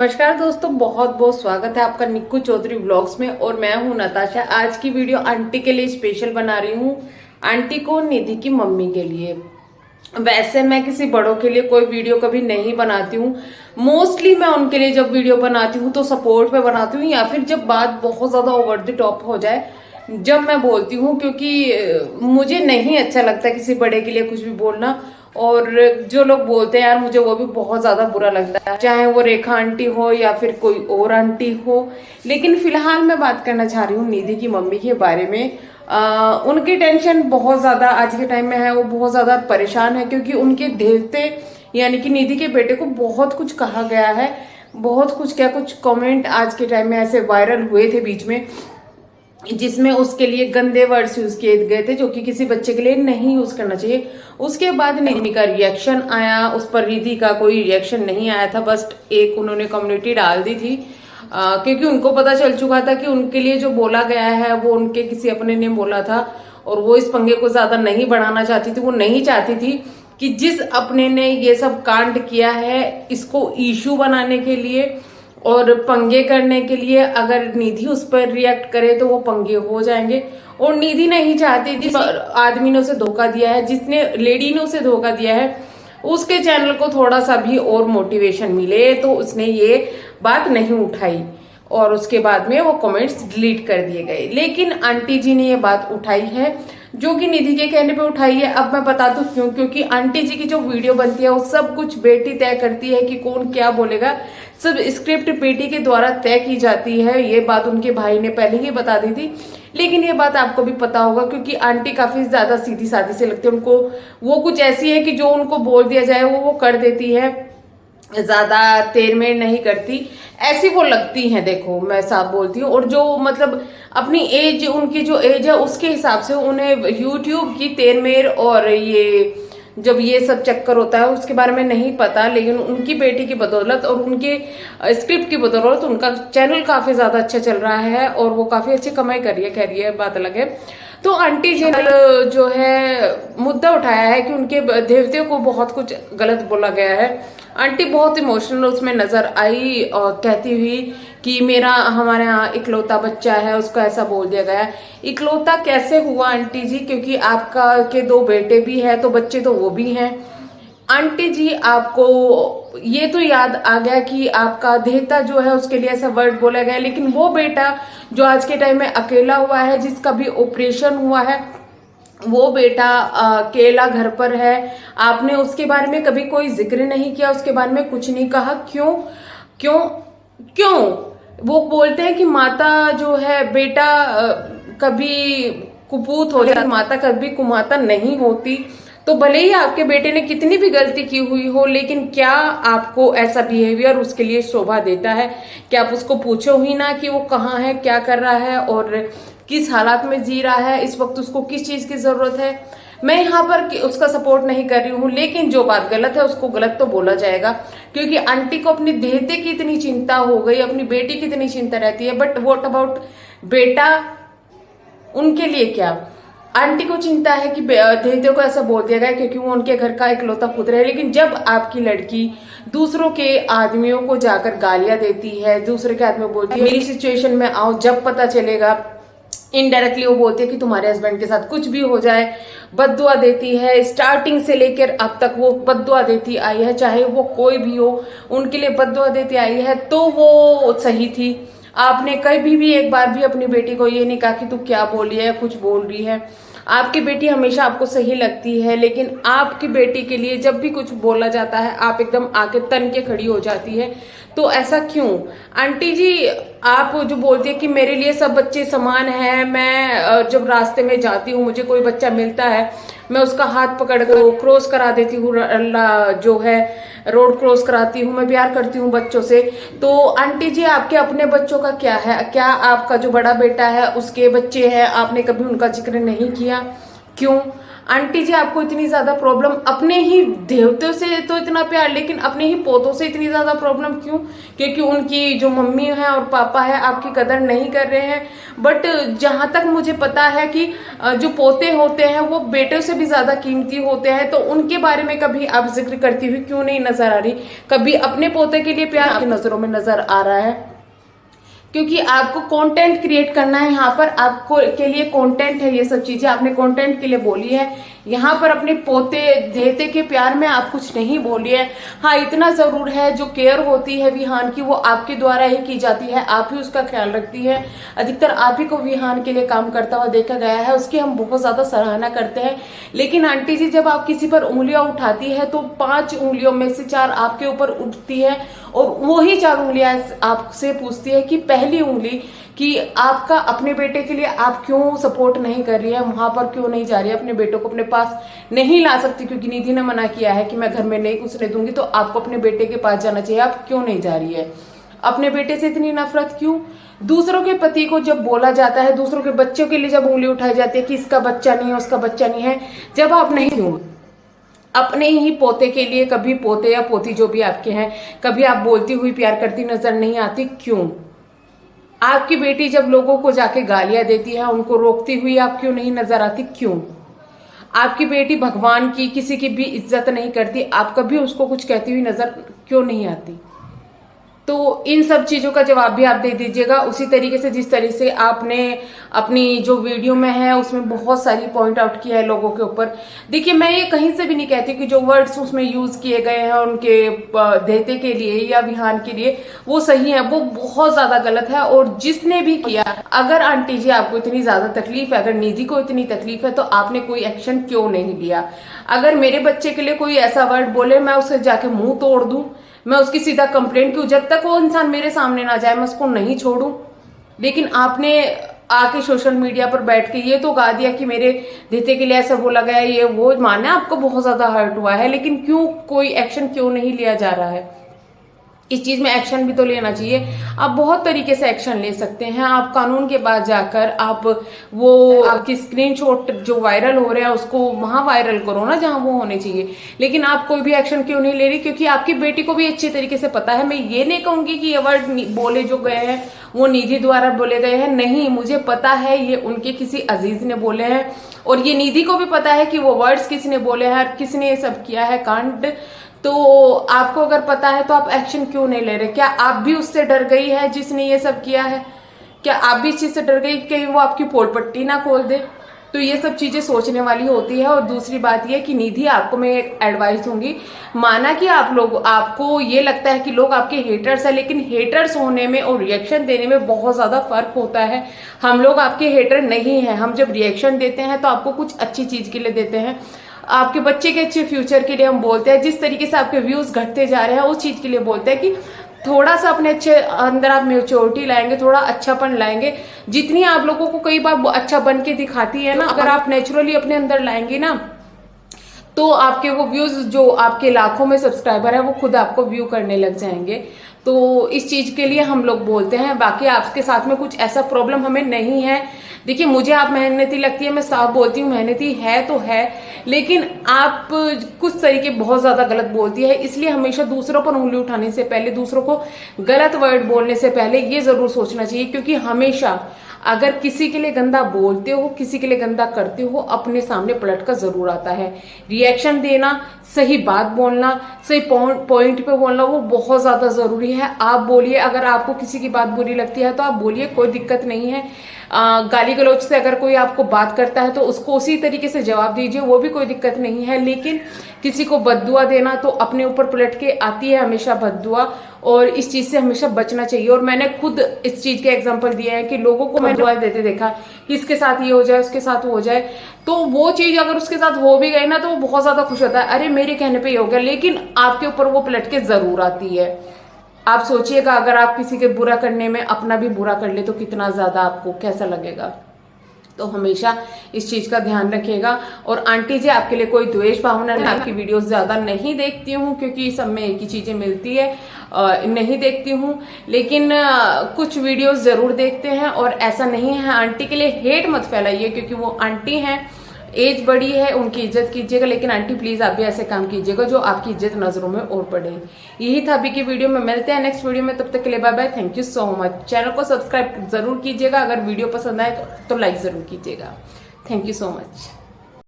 नमस्कार दोस्तों, बहुत बहुत स्वागत है आपका निक्कू चौधरी व्लॉग्स में। और मैं हूं नताशा। आज की वीडियो आंटी के लिए स्पेशल बना रही हूं। आंटी को निधि की मम्मी के लिए। वैसे मैं किसी बड़ों के लिए कोई वीडियो कभी नहीं बनाती हूँ। मोस्टली मैं उनके लिए जब वीडियो बनाती हूँ तो सपोर्ट पे बनाती हूँ, या फिर जब बात बहुत ज्यादा ओवर द टॉप हो जाए जब मैं बोलती हूँ, क्योंकि मुझे नहीं अच्छा लगता किसी बड़े के लिए कुछ भी बोलना। और जो लोग बोलते हैं यार, मुझे वो भी बहुत ज्यादा बुरा लगता है, चाहे वो रेखा आंटी हो या फिर कोई और आंटी हो। लेकिन फिलहाल मैं बात करना चाह रही हूँ निधि की मम्मी के बारे में। उनकी टेंशन बहुत ज्यादा आज के टाइम में है। वो बहुत ज्यादा परेशान है क्योंकि उनके देवते यानी कि निधि के बेटे को बहुत कुछ कहा गया है। बहुत कुछ क्या, कुछ कमेंट आज के टाइम में ऐसे वायरल हुए थे बीच में, जिसमें उसके लिए गंदे वर्ड्स यूज किए गए थे जो कि किसी बच्चे के लिए नहीं यूज करना चाहिए। उसके बाद निधि का रिएक्शन आया, उस पर रिधि का कोई रिएक्शन नहीं आया था। बस एक उन्होंने कम्युनिटी डाल दी थी, क्योंकि उनको पता चल चुका था कि उनके लिए जो बोला गया है वो उनके किसी अपने ने बोला था। और वो इस पंगे को ज्यादा नहीं बढ़ाना चाहती थी। वो नहीं चाहती थी कि जिस अपने ने ये सब कांड किया है इसको इशू बनाने के लिए और पंगे करने के लिए, अगर निधि उस पर रिएक्ट करे तो वो पंगे हो जाएंगे। और निधि नहीं चाहती थी। आदमी ने उसे धोखा दिया है, जिसने लेडी ने उसे धोखा दिया है, उसके चैनल को थोड़ा सा भी और मोटिवेशन मिले, तो उसने ये बात नहीं उठाई। और उसके बाद में वो कमेंट्स डिलीट कर दिए गए। लेकिन आंटी जी ने ये बात उठाई है, जो कि निधि के कहने पे उठाई है। अब मैं बता दूं क्यों। क्योंकि आंटी जी की जो वीडियो बनती है वो सब कुछ बेटी तय करती है कि कौन क्या बोलेगा। सब स्क्रिप्ट बेटी के द्वारा तय की जाती है। ये बात उनके भाई ने पहले ही बता दी थी, लेकिन ये बात आपको भी पता होगा क्योंकि आंटी काफी ज्यादा सीधी सादी से लगती है उनको। वो कुछ ऐसी है कि जो उनको बोल दिया जाए वो कर देती है, ज्यादा तेर मेर नहीं करती। ऐसी वो लगती हैं, देखो मैं साफ बोलती हूँ। और जो मतलब अपनी एज, उनकी जो एज है उसके हिसाब से उन्हें यूट्यूब की तेर मेर और ये जब ये सब चक्कर होता है उसके बारे में नहीं पता। लेकिन उनकी बेटी की बदौलत और उनके स्क्रिप्ट की बदौलत उनका चैनल काफी ज्यादा अच्छा चल रहा है और वो काफी अच्छी कमाई कर रही है। कह रही है, बात अलग है। तो आंटी जी ने जो है मुद्दा उठाया है कि उनके देवतियों को बहुत कुछ गलत बोला गया है। आंटी बहुत इमोशनल उसमें नजर आई और कहती हुई कि मेरा हमारे यहाँ इकलौता बच्चा है, उसको ऐसा बोल दिया गया है। इकलौता कैसे हुआ आंटी जी? क्योंकि आपका के दो बेटे भी हैं तो बच्चे तो वो भी हैं। आंटी जी आपको ये तो याद आ गया कि आपका देहता जो है उसके लिए ऐसा वर्ड बोला गया, लेकिन वो बेटा जो आज के टाइम में अकेला हुआ है, जिसका भी ऑपरेशन हुआ है, वो बेटा अकेला घर पर है। आपने उसके बारे में कभी कोई जिक्र नहीं किया, उसके बारे में कुछ नहीं कहा। क्यों क्यों क्यों? वो बोलते हैं कि माता जो है बेटा कभी कुपूत हो जाती, माता कभी कुमाता नहीं होती। तो भले ही आपके बेटे ने कितनी भी गलती की हुई हो, लेकिन क्या आपको ऐसा बिहेवियर उसके लिए शोभा देता है? क्या आप उसको पूछो ही ना कि वो कहाँ है, क्या कर रहा है और किस हालात में जी रहा है, इस वक्त उसको किस चीज की जरूरत है? मैं यहाँ पर उसका सपोर्ट नहीं कर रही हूँ, लेकिन जो बात गलत है उसको गलत तो बोला जाएगा। क्योंकि आंटी को अपने देहते की इतनी चिंता हो गई, अपनी बेटी की इतनी चिंता रहती है, बट व्हाट अबाउट बेटा? उनके लिए क्या? आंटी को चिंता है कि देवते को ऐसा बोल दिया गया क्योंकि वो उनके घर का इकलौता पुत्र है। लेकिन जब आपकी लड़की दूसरों के आदमियों को जाकर गालियां देती है, दूसरे के आदमियों को बोलती है मेरी सिचुएशन में आओ, जब पता चलेगा, इनडायरेक्टली वो बोलती है कि तुम्हारे हस्बैंड के साथ कुछ भी हो जाए, बद्दुआ देती है। स्टार्टिंग से लेकर अब तक वो बद्दुआ देती आई है, चाहे वो कोई भी हो उनके लिए बद्दुआ देती आई है। तो वो सही थी। आपने कभी भी एक बार भी अपनी बेटी को ये नहीं कहा कि तू क्या बोल रही है, कुछ बोल रही है। आपकी बेटी हमेशा आपको सही लगती है, लेकिन आपकी बेटी के लिए जब भी कुछ बोला जाता है आप एकदम आके तन के खड़ी हो जाती है। तो ऐसा क्यों? आंटी जी आप जो बोलती है कि मेरे लिए सब बच्चे समान हैं, मैं जब रास्ते में जाती हूँ मुझे कोई बच्चा मिलता है मैं उसका हाथ पकड़ कर क्रॉस करा देती हूँ, जो है रोड क्रॉस कराती हूँ, मैं प्यार करती हूँ बच्चों से। तो आंटी जी आपके अपने बच्चों का क्या है? क्या आपका जो बड़ा बेटा है उसके बच्चे हैं, आपने कभी उनका जिक्र नहीं किया? क्यों? आंटी जी आपको इतनी ज्यादा प्रॉब्लम अपने ही देवतों से तो इतना प्यार, लेकिन अपने ही पोतों से इतनी ज्यादा प्रॉब्लम क्यों? क्योंकि उनकी जो मम्मी है और पापा है आपकी कदर नहीं कर रहे हैं। बट जहां तक मुझे पता है कि जो पोते होते हैं वो बेटों से भी ज्यादा कीमती होते हैं, तो उनके बारे में कभी आप जिक्र करती हुई क्यों नहीं नजर आ रही? कभी अपने पोते के लिए प्यार आपकी नजरों में नजर आ रहा है? क्योंकि आपको कंटेंट क्रिएट करना है, यहाँ पर आपको के लिए कंटेंट है, ये सब चीजें आपने कंटेंट के लिए बोली है। यहाँ पर अपने पोते देते के प्यार में आप कुछ नहीं बोली है। हाँ इतना जरूर है, जो केयर होती है विहान की वो आपके द्वारा ही की जाती है, आप ही उसका ख्याल रखती है। अधिकतर आप ही को विहान के लिए काम करता हुआ देखा गया है, उसकी हम बहुत ज्यादा सराहना करते हैं। लेकिन आंटी जी जब आप किसी पर उंगलियां उठाती है तो 5 उंगलियों में से 4 आपके ऊपर उठती है और वही 4 उंगलियां आपसे पूछती है कि पहली उंगली कि आपका अपने बेटे के लिए आप क्यों सपोर्ट नहीं कर रही है, वहां पर क्यों नहीं जा रही है, अपने बेटों को अपने पास नहीं ला सकती क्योंकि निधि ने मना किया है कि मैं घर में नहीं घुसने दूंगी, तो आपको अपने बेटे के पास जाना चाहिए, आप क्यों नहीं जा रही है? अपने बेटे से इतनी नफरत क्यों? दूसरों के पति को जब बोला जाता है, दूसरों के बच्चों के लिए जब उंगली उठाई जाती है कि इसका बच्चा नहीं है, उसका बच्चा नहीं है, जब आप नहीं क्यों अपने ही पोते के लिए, कभी पोते या पोती जो भी आपके हैं, कभी आप बोलती हुई प्यार करती नजर नहीं आती क्यों? आपकी बेटी जब लोगों को जाके गालियां देती है, उनको रोकती हुई आप क्यों नहीं नजर आती क्यों? आपकी बेटी भगवान की किसी की भी इज्जत नहीं करती, आप कभी उसको कुछ कहती हुई नजर क्यों नहीं आती? तो इन सब चीजों का जवाब भी आप दे दीजिएगा उसी तरीके से जिस तरह से आपने अपनी जो वीडियो में है उसमें बहुत सारी पॉइंट आउट किया है लोगों के ऊपर। देखिए मैं ये कहीं से भी नहीं कहती कि जो वर्ड्स उसमें यूज किए गए हैं उनके देते के लिए या विहान के लिए वो सही है, वो बहुत ज्यादा गलत है। और जिसने भी किया, अगर आंटी जी आपको इतनी ज्यादा तकलीफ है, अगर निधि को इतनी तकलीफ है, तो आपने कोई एक्शन क्यों नहीं लिया? अगर मेरे बच्चे के लिए कोई ऐसा वर्ड बोले मैं उसे जाके मुंह तोड़ दूं, मैं उसकी सीधा कंप्लेंट क्यों? जब तक वो इंसान मेरे सामने ना जाए मैं उसको नहीं छोड़ूं। लेकिन आपने आके सोशल मीडिया पर बैठ के ये तो गा दिया कि मेरे देते के लिए ऐसा बोला गया, ये वो, माना आपको बहुत ज्यादा हर्ट हुआ है, लेकिन क्यों कोई एक्शन क्यों नहीं लिया जा रहा है? इस चीज में एक्शन भी तो लेना चाहिए। आप बहुत तरीके से एक्शन ले सकते हैं। आप कानून के पास जाकर आप वो आपकी स्क्रीनशॉट जो वायरल हो रहे हैं उसको वहां वायरल करो ना जहां वो होने चाहिए। लेकिन आप कोई भी एक्शन क्यों नहीं ले रही? क्योंकि आपकी बेटी को भी अच्छी तरीके से पता है। मैं ये नहीं कहूंगी कि ये वर्ड बोले जो गए हैं वो निधि द्वारा बोले गए हैं, नहीं, मुझे पता है ये उनके किसी अजीज ने बोले हैं और ये निधि को भी पता है कि वो वर्ड्स किसने बोले हैं और किसने ये सब किया है कांड। तो आपको अगर पता है तो आप एक्शन क्यों नहीं ले रहे? क्या आप भी उससे डर गई है जिसने ये सब किया है? क्या आप भी इस चीज से डर गई कि वो आपकी पोल पट्टी ना खोल दे? तो ये सब चीजें सोचने वाली होती है। और दूसरी बात ये कि निधि आपको मैं एक एडवाइस दूंगी, माना कि आपको ये लगता है कि लोग आपके हेटर्स है, लेकिन हेटर्स होने में और रिएक्शन देने में बहुत ज्यादा फर्क होता है। हम लोग आपके हेटर नहीं है। हम जब रिएक्शन देते हैं तो आपको कुछ अच्छी चीज के लिए देते हैं, आपके बच्चे के अच्छे फ्यूचर के लिए हम बोलते हैं। जिस तरीके से आपके व्यूज घटते जा रहे हैं उस चीज के लिए बोलते हैं कि थोड़ा सा अपने अच्छे अंदर आप मेच्योरिटी लाएंगे, थोड़ा अच्छापन लाएंगे। जितनी आप लोगों को कई बार अच्छा बन के दिखाती है ना, अगर आप नेचुरली अपने अंदर लाएंगे ना तो आपके वो व्यूज जो आपके लाखों में सब्सक्राइबर है वो खुद आपको व्यू करने लग जाएंगे। तो इस चीज के लिए हम लोग बोलते हैं। बाकी आपके साथ में कुछ ऐसा प्रॉब्लम हमें नहीं है। देखिए मुझे आप मेहनती लगती है, मैं साफ बोलती हूँ, मेहनती है तो है, लेकिन आप कुछ तरीके बहुत ज्यादा गलत बोलती है। इसलिए हमेशा दूसरों पर उंगली उठाने से पहले, दूसरों को गलत वर्ड बोलने से पहले ये जरूर सोचना चाहिए। क्योंकि हमेशा अगर किसी के लिए गंदा बोलते हो, किसी के लिए गंदा करते हो, अपने सामने पलट कर जरूर आता है। रिएक्शन देना, सही बात बोलना, सही पॉइंट पे बोलना वो बहुत ज्यादा जरूरी है। आप बोलिए, अगर आपको किसी की बात बुरी लगती है तो आप बोलिए, कोई दिक्कत नहीं है। गाली गलौज से अगर कोई आपको बात करता है तो उसको उसी तरीके से जवाब दीजिए, वो भी कोई दिक्कत नहीं है। लेकिन किसी को बद्दुआ देना तो अपने ऊपर पलट के आती है हमेशा बद्दुआ, और इस चीज से हमेशा बचना चाहिए। और मैंने खुद इस चीज के एग्जांपल दिए हैं कि लोगों को मैंने दुआ देते देखा कि इसके साथ ये हो जाए, उसके साथ वो हो जाए, तो वो चीज अगर उसके साथ हो भी गई ना तो वो बहुत ज्यादा खुश होता है, अरे मेरे कहने पे ये हो गया। लेकिन आपके ऊपर वो पलट के जरूर आती है। आप सोचिएगा, अगर आप किसी के बुरा करने में अपना भी बुरा कर ले तो कितना ज्यादा आपको कैसा लगेगा। तो हमेशा इस चीज का ध्यान रखिएगा। और आंटी जी आपके लिए कोई द्वेष भावना नहीं, आपकी वीडियोस ज्यादा नहीं देखती हूँ क्योंकि सब में एक ही चीजें मिलती है, नहीं देखती हूँ। लेकिन कुछ वीडियोस जरूर देखते हैं। और ऐसा नहीं है, आंटी के लिए हेट मत फैलाइए क्योंकि वो आंटी हैं, एज बड़ी है, उनकी इज्जत कीजिएगा, लेकिन आंटी प्लीज आप भी ऐसे काम कीजिएगा जो आपकी इज्जत नजरों में और बढ़े। यही था अभी की वीडियो में, मिलते हैं नेक्स्ट वीडियो में, तब तक के लिए bye bye. Thank you so much. Channel को सब्सक्राइब जरूर कीजिएगा, अगर वीडियो पसंद आए तो लाइक जरूर कीजिएगा। Thank you so much.